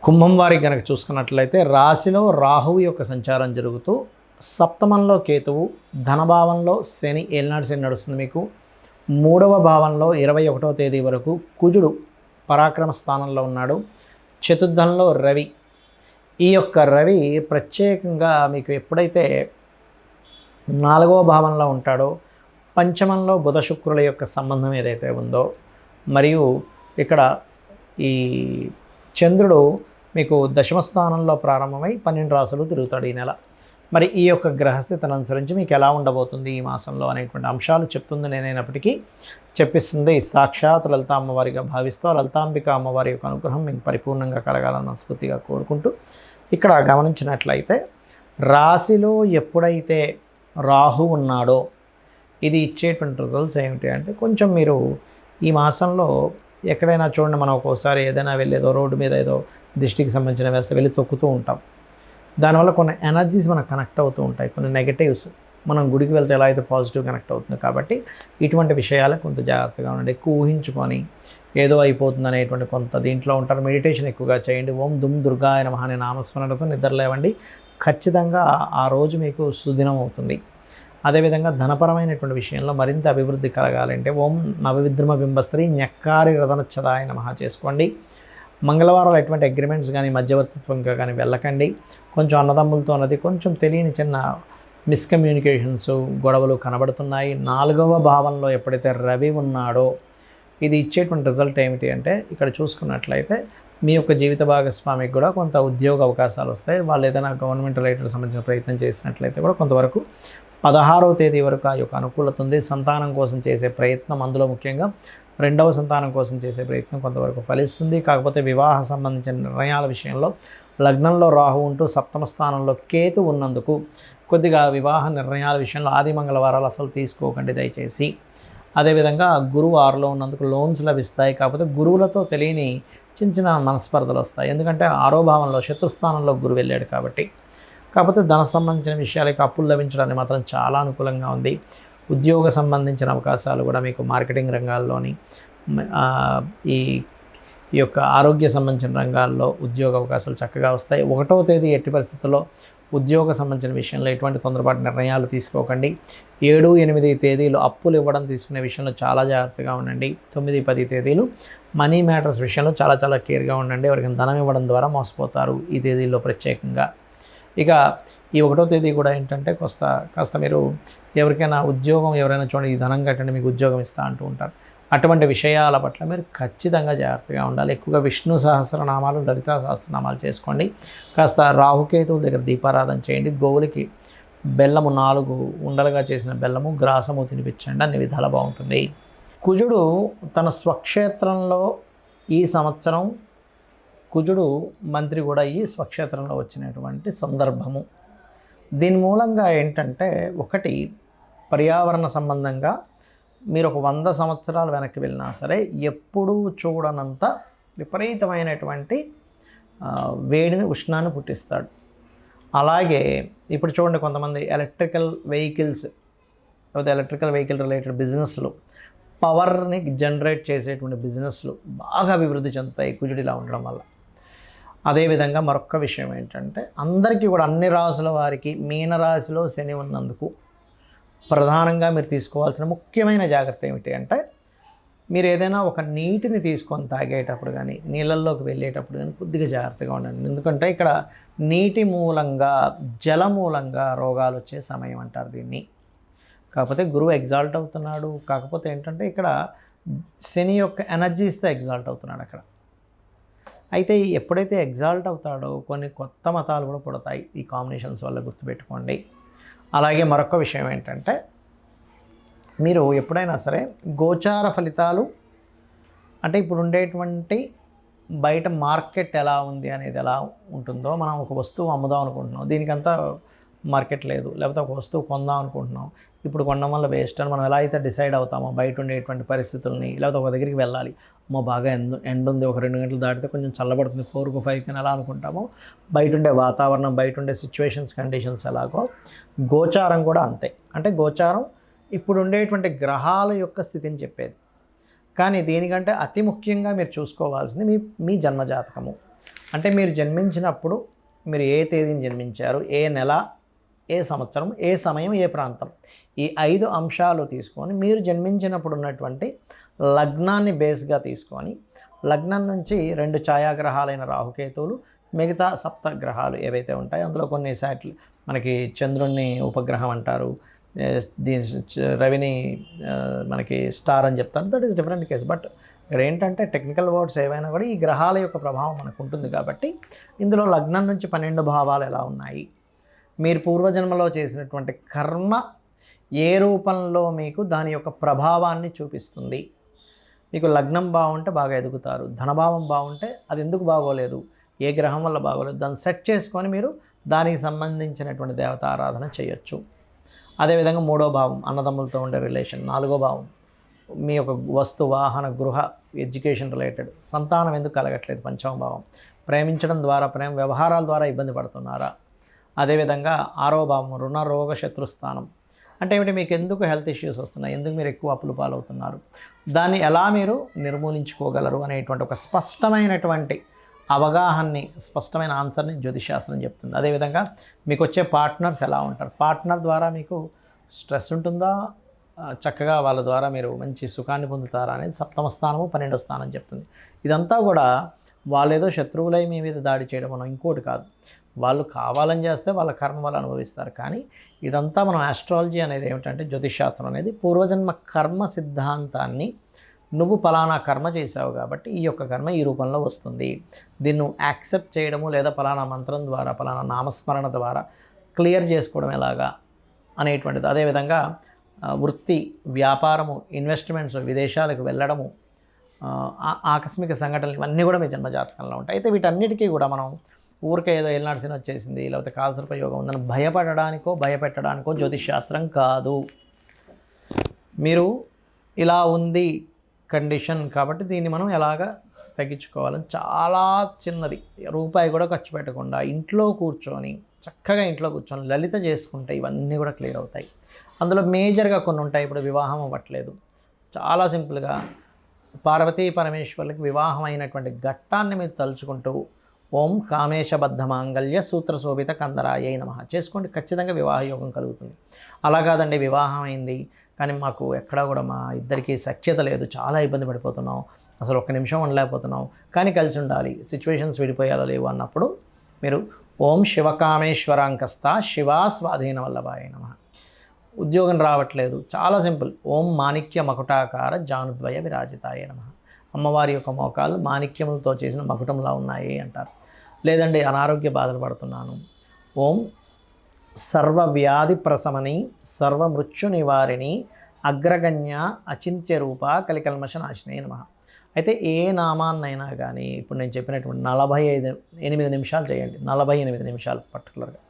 కుంభం వారికి కనుక చూసుకున్నట్లయితే రాశిలో రాహువు యొక్క సంచారం జరుగుతూ సప్తమంలో కేతువు, ధనభావంలో శని ఏలినాడు శని నడుస్తుంది. మీకు మూడవ భావంలో 21వ తేదీ వరకు కుజుడు పరాక్రమ స్థానంలో ఉన్నాడు. చతుర్థంలో రవి. ఈ యొక్క రవి ప్రత్యేకంగా మీకు ఎప్పుడైతే 4వ భావంలో ఉంటాడో, పంచమంలో బుధ శుక్రుల యొక్క సంబంధం ఏదైతే ఉందో, మరియు ఇక్కడ ఈ చంద్రుడు మీకు దశమ స్థానంలో ప్రారంభమై 12 రాసులు తిరుగుతాడు ఈ నెల. మరి ఈ యొక్క గ్రహస్థితిని అనుసరించి మీకు ఎలా ఉండబోతుంది ఈ మాసంలో అనేటువంటి అంశాలు చెప్తుంది నేనైనప్పటికీ చెప్పిస్తుంది సాక్షాత్ లలిత అమ్మవారిగా భావిస్తూ లలితాంబిక అమ్మవారి యొక్క అనుగ్రహం మీకు పరిపూర్ణంగా కలగాలని మనస్ఫూర్తిగా కోరుకుంటూ, ఇక్కడ గమనించినట్లయితే రాశిలో ఎప్పుడైతే రాహు ఉన్నాడో ఇది ఇచ్చేటువంటి రిజల్ట్స్ ఏమిటి అంటే, కొంచెం మీరు ఈ మాసంలో ఎక్కడైనా చూడండి, మనం ఒక్కోసారి ఏదైనా వెళ్ళి ఏదో రోడ్డు మీద ఏదో దిష్టికి సంబంధించిన వేస్తే వెళ్ళి తొక్కుతూ ఉంటాం. దానివల్ల కొన్ని ఎనర్జీస్ మనకు కనెక్ట్ అవుతూ ఉంటాయి, కొన్ని నెగటివ్స్. మనం గుడికి వెళ్తే ఎలా అయితే పాజిటివ్ కనెక్ట్ అవుతుంది. కాబట్టి ఇటువంటి విషయాలకు కొంత జాగ్రత్తగా ఉండండి. ఎక్కువ ఊహించుకొని ఏదో అయిపోతుంది అనేటువంటి కొంత దీంట్లో ఉంటారు. మెడిటేషన్ ఎక్కువగా చేయండి. ఓం దుమ్ దుర్గాయ నమః అనే నామస్మరణతో నిద్రలేవండి. ఖచ్చితంగా ఆ రోజు మీకు సుదినం అవుతుంది. అదేవిధంగా ధనపరమైనటువంటి విషయంలో మరింత అభివృద్ధి కలగాలంటే ఓం నవవిద్రుమ బింబశ్రీ న్యక్కారి రథనచ్చదాయ నమః చేసుకోండి. మంగళవారాలు ఎటువంటి అగ్రిమెంట్స్ కానీ మధ్యవర్తిత్వంగా కానీ వెళ్ళకండి. కొంచెం అన్నదమ్ములతో అన్నది కొంచెం తెలియని చిన్న మిస్కమ్యూనికేషన్స్, గొడవలు కనబడుతున్నాయి. 4వ భావంలో ఎప్పుడైతే రవి ఉన్నాడో ఇది ఇచ్చేటువంటి రిజల్ట్ ఏమిటి అంటే, ఇక్కడ చూసుకున్నట్లయితే మీ యొక్క జీవిత భాగస్వామికి కూడా కొంత ఉద్యోగ అవకాశాలు వస్తాయి. వాళ్ళు ఏదైనా గవర్నమెంట్ రిలేటెడ్ సంబంధించిన ప్రయత్నం చేసినట్లయితే కూడా కొంతవరకు 16వ తేదీ వరకు ఆ యొక్క అనుకూలత ఉంది. సంతానం కోసం చేసే ప్రయత్నం, అందులో ముఖ్యంగా 2వ సంతానం కోసం చేసే ప్రయత్నం కొంతవరకు ఫలిస్తుంది. కాకపోతే వివాహ సంబంధించిన నిర్ణయాల విషయంలో లగ్నంలో రాహు ఉంటూ సప్తమ స్థానంలో కేతు ఉన్నందుకు కొద్దిగా వివాహ నిర్ణయాల విషయంలో ఆది మంగళవారాలు అసలు తీసుకోకండి దయచేసి. అదేవిధంగా గురువు 6లో ఉన్నందుకు లోన్స్ లభిస్తాయి. కాకపోతే గురువులతో తెలియని చిన్న చిన్న మనస్పర్ధలు వస్తాయి. ఎందుకంటే 6వ భావంలో శత్రుస్థానంలో గురువు వెళ్ళాడు కాబట్టి. కాకపోతే ధన సంబంధించిన విషయాలకు అప్పులు లభించడానికి మాత్రం చాలా అనుకూలంగా ఉంది. ఉద్యోగ సంబంధించిన అవకాశాలు కూడా మీకు మార్కెటింగ్ రంగాల్లోని ఈ యొక్క ఆరోగ్య సంబంధించిన రంగాల్లో ఉద్యోగ అవకాశాలు చక్కగా వస్తాయి. 1వ తేదీ ఎట్టి పరిస్థితుల్లో ఉద్యోగ సంబంధించిన విషయంలో ఎటువంటి తొందరపాటు నిర్ణయాలు తీసుకోకండి. 7, 8 తేదీలు అప్పులు ఇవ్వడం తీసుకునే విషయంలో చాలా జాగ్రత్తగా ఉండండి. 9, 10 తేదీలు మనీ మ్యాటర్స్ విషయంలో చాలా కేర్గా ఉండండి. ఎవరికైనా ధనం ఇవ్వడం ద్వారా మోసపోతారు ఈ తేదీల్లో ప్రత్యేకంగా. ఇక ఈ 1వ తేదీ కూడా ఏంటంటే కాస్త మీరు ఎవరికైనా ఉద్యోగం ఎవరైనా చూడండి, ఈ ధనం కట్టండి మీకు ఉద్యోగం ఇస్తా అంటూ ఉంటారు. అటువంటి విషయాల పట్ల మీరు ఖచ్చితంగా జాగ్రత్తగా ఉండాలి. ఎక్కువగా విష్ణు సహస్రనామాలు, లలితా సహస్రనామాలు చేసుకోండి. కాస్త రాహుకేతువుల దగ్గర దీపారాధన చేయండి. గోవులకి బెల్లము 4 ఉండలుగా చేసిన బెల్లము, గ్రాసము తినిపించండి. అన్ని విధాలా బాగుంటుంది. కుజుడు తన స్వక్షేత్రంలో ఈ సంవత్సరం కుజుడు మంత్రి కూడా ఈ స్వక్షేత్రంలో వచ్చినటువంటి సందర్భము. దీని మూలంగా ఏంటంటే, ఒకటి పర్యావరణ సంబంధంగా మీరు ఒక 100 సంవత్సరాలు వెనక్కి వెళ్ళినా సరే ఎప్పుడూ చూడనంత విపరీతమైనటువంటి వేడిని, ఉష్ణాన్ని పుట్టిస్తాడు. అలాగే ఇప్పుడు చూడండి, కొంతమంది ఎలక్ట్రికల్ వెహికల్స్ లేకపోతే ఎలక్ట్రికల్ వెహికల్ రిలేటెడ్ బిజినెస్లు, పవర్ని జనరేట్ చేసేటువంటి బిజినెస్లు బాగా అభివృద్ధి చెందుతాయి కుజుడిలా ఉండడం వల్ల. అదేవిధంగా మరొక విషయం ఏంటంటే, అందరికీ కూడా అన్ని రాసుల వారికి మీనరాశిలో శని ఉన్నందుకు ప్రధానంగా మీరు తీసుకోవాల్సిన ముఖ్యమైన జాగ్రత్త ఏమిటి అంటే, మీరు ఏదైనా ఒక నీటిని తీసుకొని తాగేటప్పుడు కానీ నీళ్ళల్లోకి వెళ్ళేటప్పుడు కానీ కొద్దిగా జాగ్రత్తగా ఉండండి. ఎందుకంటే ఇక్కడ నీటి మూలంగా, జల మూలంగా రోగాలు వచ్చే సమయం అంటారు దీన్ని. కాకపోతే గురువు ఎగ్జాల్ట్ అవుతున్నాడు. కాకపోతే ఏంటంటే ఇక్కడ శని యొక్క ఎనర్జీస్తో ఎగ్జాల్ట్ అవుతున్నాడు అక్కడ. అయితే ఎప్పుడైతే ఎగ్జాల్ట్ అవుతాడో కొన్ని కొత్త మతాలు కూడా పుడతాయి ఈ కాంబినేషన్స్ వల్ల, గుర్తుపెట్టుకోండి. అలాగే మరొక విషయం ఏంటంటే, మీరు ఎప్పుడైనా సరే గోచార ఫలితాలు అంటే ఇప్పుడు ఉండేటువంటి బయట మార్కెట్ ఎలా ఉంది అనేది ఎలా ఉంటుందో, మనం ఒక వస్తువు అమ్ముదాం అనుకుంటున్నాం, దీనికంతా మార్కెట్ లేదు, లేకపోతే ఒక వస్తువు కొందాం అనుకుంటున్నాం, ఇప్పుడు కొనడం వల్ల వేస్ట్ అని మనం ఎలా అయితే డిసైడ్ అవుతామో బయట ఉండేటువంటి పరిస్థితుల్ని, లేకపోతే ఒక దగ్గరికి వెళ్ళాలి, బాగా ఎండ ఉంది, ఒక 2 గంటలు దాటితే కొంచెం చల్లబడుతుంది, 4కు 5కి ఎలా అనుకుంటామో బయట ఉండే వాతావరణం, బయట ఉండే సిచ్యువేషన్స్, కండిషన్స్ ఎలాగో గోచారం కూడా అంతే. అంటే గోచారం ఇప్పుడు ఉండేటువంటి గ్రహాల యొక్క స్థితిని చెప్పేది. కానీ దీనికంటే అతి ముఖ్యంగా మీరు చూసుకోవాల్సింది మీ జన్మజాతకము. అంటే మీరు జన్మించినప్పుడు మీరు ఏ తేదీని జన్మించారు, ఏ నెల, ఏ సంవత్సరం, ఏ సమయం, ఏ ప్రాంతం, ఈ 5 అంశాలు తీసుకొని మీరు జన్మించినప్పుడు ఉన్నటువంటి లగ్నాన్ని బేస్గా తీసుకొని లగ్నం నుంచి 2 ఛాయాగ్రహాలైన రాహుకేతువులు, మిగతా సప్తగ్రహాలు ఏవైతే ఉంటాయో అందులో కొన్ని మనకి చంద్రుణ్ణి ఉపగ్రహం అంటారు, రవిని మనకి స్టార్ అని చెప్తారు. That is different case. But ఇక్కడ ఏంటంటే టెక్నికల్ వర్డ్స్ ఏవైనా కూడా ఈ గ్రహాల యొక్క ప్రభావం మనకు ఉంటుంది కాబట్టి ఇందులో లగ్నం నుంచి 12 భావాలు ఎలా ఉన్నాయి, మీరు పూర్వజన్మలో చేసినటువంటి కర్మ ఏ రూపంలో మీకు దాని యొక్క ప్రభావాన్ని చూపిస్తుంది. మీకు లగ్నం బాగుంటే బాగా ఎదుగుతారు, ధనభావం బాగుంటే అది ఎందుకు బాగోలేదు, ఏ గ్రహం వల్ల బాగోలేదు, దాన్ని సెట్ చేసుకొని మీరు దానికి సంబంధించినటువంటి దేవత ఆరాధన చేయొచ్చు. అదేవిధంగా 3వ భావం అన్నదమ్ములతో ఉండే రిలేషన్, 4వ భావం మీ యొక్క వస్తు వాహన గృహ ఎడ్యుకేషన్ రిలేటెడ్, సంతానం ఎందుకు కలగట్లేదు, 5వ భావం ప్రేమించడం ద్వారా ప్రేమ వ్యవహారాల ద్వారా ఇబ్బంది పడుతున్నారా. అదేవిధంగా 6వ భావం రుణ రోగ శత్రుస్థానం, అంటే ఏమిటి, మీకు ఎందుకు హెల్త్ ఇష్యూస్ వస్తున్నాయి, ఎందుకు మీరు ఎక్కువ అప్పులు పాలవుతున్నారు, దాన్ని ఎలా మీరు నిర్మూలించుకోగలరు అనేటువంటి ఒక స్పష్టమైనటువంటి అవగాహనని, స్పష్టమైన ఆన్సర్ని జ్యోతిషాస్త్రం చెప్తుంది. అదేవిధంగా మీకు వచ్చే పార్ట్నర్స్ ఎలా ఉంటారు, పార్ట్నర్ ద్వారా మీకు స్ట్రెస్ ఉంటుందా, చక్కగా వాళ్ళ ద్వారా మీరు మంచి సుఖాన్ని పొందుతారా అనేది 7వ స్థానము 12వ స్థానం చెప్తుంది. ఇదంతా కూడా వాళ్ళేదో శత్రువులై మీ మీద దాడి చేయడం మనం ఇంకోటి కాదు, వాళ్ళు కావాలని చేస్తే వాళ్ళ కర్మ వాళ్ళు అనుభవిస్తారు. కానీ ఇదంతా మనం ఆస్ట్రాలజీ అనేది ఏమిటంటే జ్యోతిషాస్త్రం అనేది పూర్వజన్మ కర్మ సిద్ధాంతాన్ని, నువ్వు పలానా కర్మ చేసావు కాబట్టి ఈ యొక్క కర్మ ఈ రూపంలో వస్తుంది, దీన్ని నువ్వు యాక్సెప్ట్ చేయడము లేదా పలానా మంత్రం ద్వారా పలానా నామస్మరణ ద్వారా క్లియర్ చేసుకోవడం ఎలాగా అనేటువంటిది. అదేవిధంగా వృత్తి, వ్యాపారము, ఇన్వెస్ట్మెంట్స్, విదేశాలకు వెళ్ళడము, ఆకస్మిక సంఘటనలు ఇవన్నీ కూడా మీ జన్మజాతకంలో ఉంటాయి. అయితే వీటన్నిటికీ కూడా మనం ఊరికే ఏదో ఏలినాటి శని వచ్చేసింది లేకపోతే కాలసర్ప యోగం ఉందని భయపడడానికో భయపెట్టడానికో జ్యోతిషాస్త్రం కాదు. మీరు ఇలా ఉంది కండిషన్ కాబట్టి దీన్ని మనం ఎలాగ తగ్గించుకోవాలని చాలా చిన్నది, రూపాయి కూడా ఖర్చు పెట్టకుండా ఇంట్లో కూర్చొని చక్కగా ఇంట్లో కూర్చొని లలిత చేసుకుంటే ఇవన్నీ కూడా క్లియర్ అవుతాయి. అందులో మేజర్గా కొన్ని ఉంటాయి. ఇప్పుడు వివాహం అవ్వట్లేదు, చాలా సింపుల్గా పార్వతీ పరమేశ్వర్లకి వివాహం అయినటువంటి ఘట్టాన్ని మీరు తలుచుకుంటూ ఓం కామేశబద్ధ మాంగళ్య సూత్రశోభిత కందరాయ నమః చేసుకోండి, ఖచ్చితంగా వివాహ యోగం కలుగుతుంది. అలా కాదండి వివాహం అయింది కానీ మాకు ఎక్కడా కూడా మా ఇద్దరికీ సఖ్యత లేదు, చాలా ఇబ్బంది పడిపోతున్నాం, అసలు ఒక్క నిమిషం ఉండలేకపోతున్నాం, కానీ కలిసి ఉండాలి, సిచ్యువేషన్స్ విడిపోయాలో లేవు అన్నప్పుడు మీరు ఓం శివకామేశ్వరాంకస్త శివా స్వాధీన వల్లభాయ నమః. ఉద్యోగం రావట్లేదు, చాలా సింపుల్, ఓం మాణిక్య మకుటాకార జానుద్వయ విరాజితాయ నమః. అమ్మవారి యొక్క మోకాలు మాణిక్యములతో చేసిన మకుటంలా ఉన్నాయి అంటారు. లేదండి అనారోగ్య బాధలు పడుతున్నాను, ఓం సర్వవ్యాధి ప్రశమని సర్వమృత్యు నివారిణి అగ్రగణ్య అచింత్య రూప కలికల్మష నాశినే నమః. అయితే ఏ నామాన్నైనా కానీ ఇప్పుడు నేను చెప్పినటువంటి 48 నిమిషాలు చేయండి, 48 నిమిషాలు పర్టికులర్గా